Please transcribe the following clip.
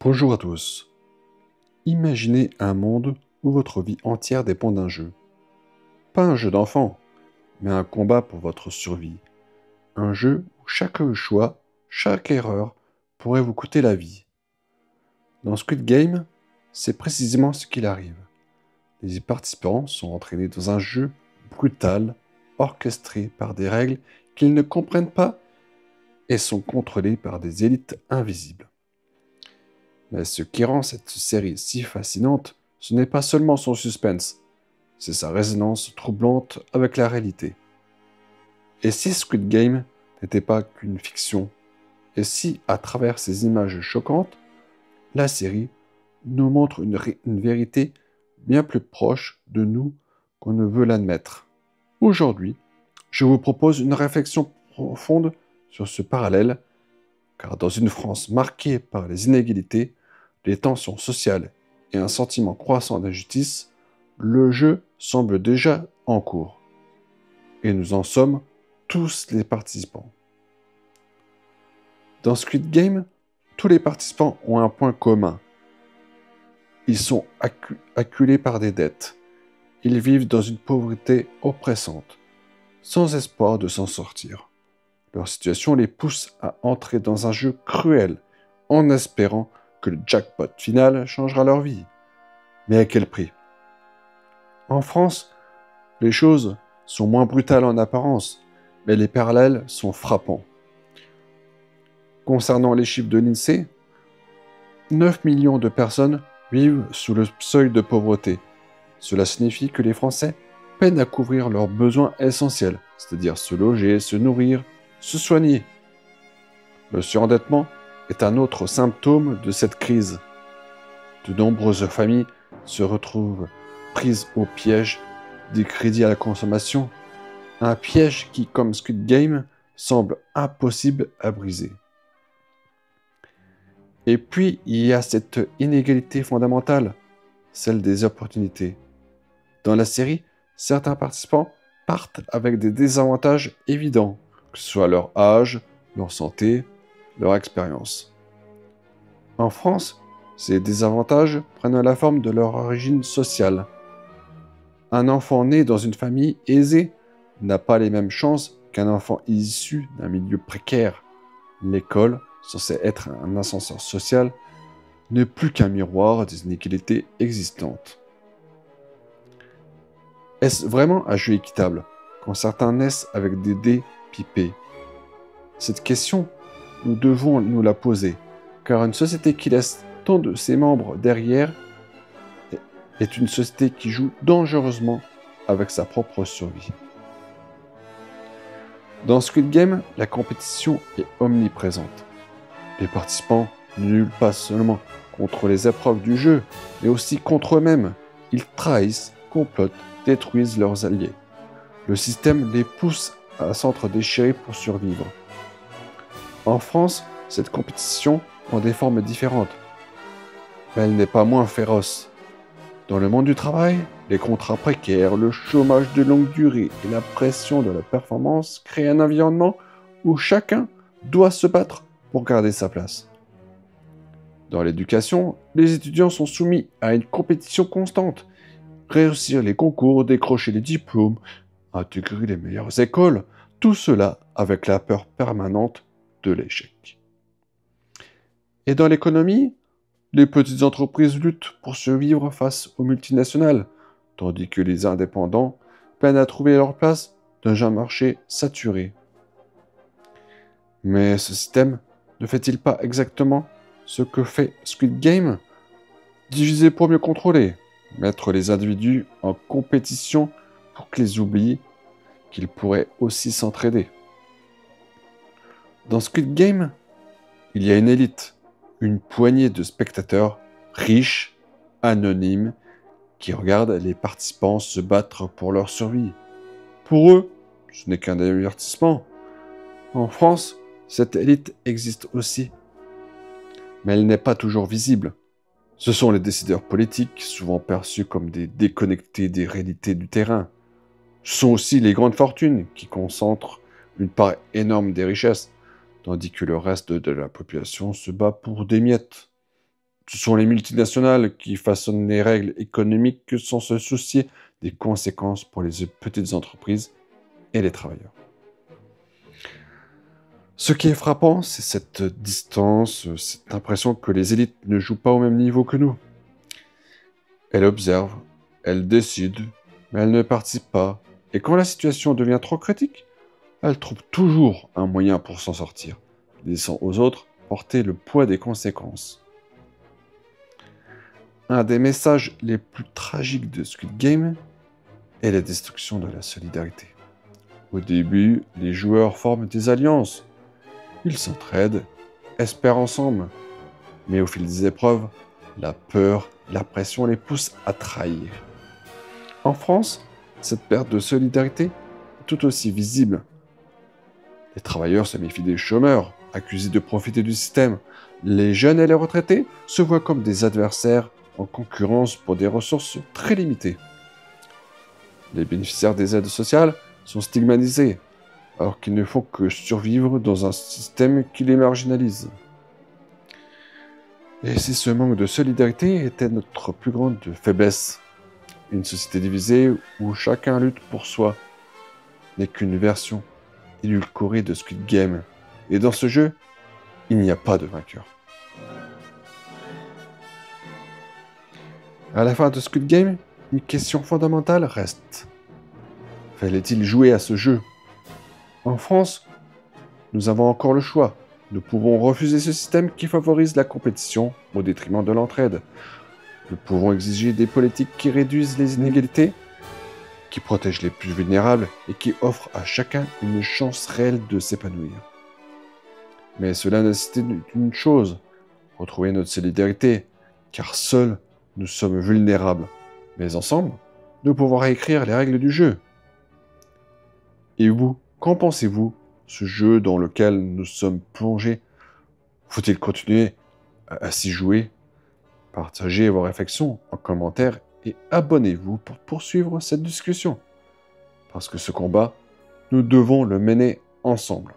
Bonjour à tous. Imaginez un monde où votre vie entière dépend d'un jeu. Pas un jeu d'enfant, mais un combat pour votre survie. Un jeu où chaque choix, chaque erreur pourrait vous coûter la vie. Dans Squid Game, c'est précisément ce qu'il arrive. Les participants sont entraînés dans un jeu brutal, orchestré par des règles qu'ils ne comprennent pas et sont contrôlés par des élites invisibles. Mais ce qui rend cette série si fascinante, ce n'est pas seulement son suspense, c'est sa résonance troublante avec la réalité. Et si Squid Game n'était pas qu'une fiction, et si, à travers ces images choquantes, la série nous montre une vérité bien plus proche de nous qu'on ne veut l'admettre. Aujourd'hui, je vous propose une réflexion profonde sur ce parallèle, car dans une France marquée par les inégalités, les tensions sociales et un sentiment croissant d'injustice, le jeu semble déjà en cours. Et nous en sommes tous les participants. Dans Squid Game, tous les participants ont un point commun. Ils sont acculés par des dettes. Ils vivent dans une pauvreté oppressante, sans espoir de s'en sortir. Leur situation les pousse à entrer dans un jeu cruel, en espérant que le jackpot final changera leur vie. Mais à quel prix? En France, les choses sont moins brutales en apparence, mais les parallèles sont frappants. Concernant les chiffres de l'INSEE, 9 millions de personnes vivent sous le seuil de pauvreté. Cela signifie que les Français peinent à couvrir leurs besoins essentiels, c'est-à-dire se loger, se nourrir, se soigner. Le surendettement est un autre symptôme de cette crise. De nombreuses familles se retrouvent prises au piège des crédits à la consommation, un piège qui, comme Squid Game, semble impossible à briser. Et puis, il y a cette inégalité fondamentale, celle des opportunités. Dans la série, certains participants partent avec des désavantages évidents, que ce soit leur âge, leur santé, leur expérience. En France, ces désavantages prennent la forme de leur origine sociale. Un enfant né dans une famille aisée n'a pas les mêmes chances qu'un enfant issu d'un milieu précaire. L'école, censée être un ascenseur social, n'est plus qu'un miroir des inégalités existantes. Est-ce vraiment un jeu équitable quand certains naissent avec des dés pipés? Cette question, nous devons nous la poser, car une société qui laisse tant de ses membres derrière est une société qui joue dangereusement avec sa propre survie. Dans Squid Game, la compétition est omniprésente. Les participants ne luttent pas seulement contre les épreuves du jeu, mais aussi contre eux-mêmes. Ils trahissent, complotent, détruisent leurs alliés. Le système les pousse à s'entre-déchirer pour survivre. En France, cette compétition prend des formes différentes, mais elle n'est pas moins féroce. Dans le monde du travail, les contrats précaires, le chômage de longue durée et la pression de la performance créent un environnement où chacun doit se battre pour garder sa place. Dans l'éducation, les étudiants sont soumis à une compétition constante. Réussir les concours, décrocher les diplômes, intégrer les meilleures écoles, tout cela avec la peur permanente de l'échec. Et dans l'économie, les petites entreprises luttent pour survivre face aux multinationales, tandis que les indépendants peinent à trouver leur place dans un marché saturé. Mais ce système ne fait-il pas exactement ce que fait Squid Game? Diviser pour mieux contrôler, mettre les individus en compétition pour qu'ils oublient qu'ils pourraient aussi s'entraider. Dans Squid Game, il y a une élite, une poignée de spectateurs riches, anonymes, qui regardent les participants se battre pour leur survie. Pour eux, ce n'est qu'un divertissement. En France, cette élite existe aussi, mais elle n'est pas toujours visible. Ce sont les décideurs politiques, souvent perçus comme des déconnectés des réalités du terrain. Ce sont aussi les grandes fortunes qui concentrent une part énorme des richesses, tandis que le reste de la population se bat pour des miettes. Ce sont les multinationales qui façonnent les règles économiques sans se soucier des conséquences pour les petites entreprises et les travailleurs. Ce qui est frappant, c'est cette distance, cette impression que les élites ne jouent pas au même niveau que nous. Elles observent, elles décident, mais elles ne participent pas. Et quand la situation devient trop critique, elles trouvent toujours un moyen pour s'en sortir, laissant aux autres porter le poids des conséquences. Un des messages les plus tragiques de Squid Game est la destruction de la solidarité. Au début, les joueurs forment des alliances. Ils s'entraident, espèrent ensemble. Mais au fil des épreuves, la peur, la pression les poussent à trahir. En France, cette perte de solidarité est tout aussi visible. Les travailleurs se méfient des chômeurs, accusés de profiter du système. Les jeunes et les retraités se voient comme des adversaires en concurrence pour des ressources très limitées. Les bénéficiaires des aides sociales sont stigmatisés, alors qu'ils ne font que survivre dans un système qui les marginalise. Et si ce manque de solidarité était notre plus grande faiblesse, une société divisée où chacun lutte pour soi n'est qu'une version édulcorée de Squid Game. Et dans ce jeu, il n'y a pas de vainqueur. À la fin de Squid Game, une question fondamentale reste. Fallait-il jouer à ce jeu? En France, nous avons encore le choix. Nous pouvons refuser ce système qui favorise la compétition au détriment de l'entraide. Nous pouvons exiger des politiques qui réduisent les inégalités, qui protègent les plus vulnérables et qui offrent à chacun une chance réelle de s'épanouir. Mais cela nécessite une chose, retrouver notre solidarité, car seuls nous sommes vulnérables. Mais ensemble, nous pouvons réécrire les règles du jeu. Et vous, qu'en pensez-vous, ce jeu dans lequel nous sommes plongés? Faut-il continuer à s'y jouer? Partagez vos réflexions en commentaire et abonnez-vous pour poursuivre cette discussion. Parce que ce combat, nous devons le mener ensemble.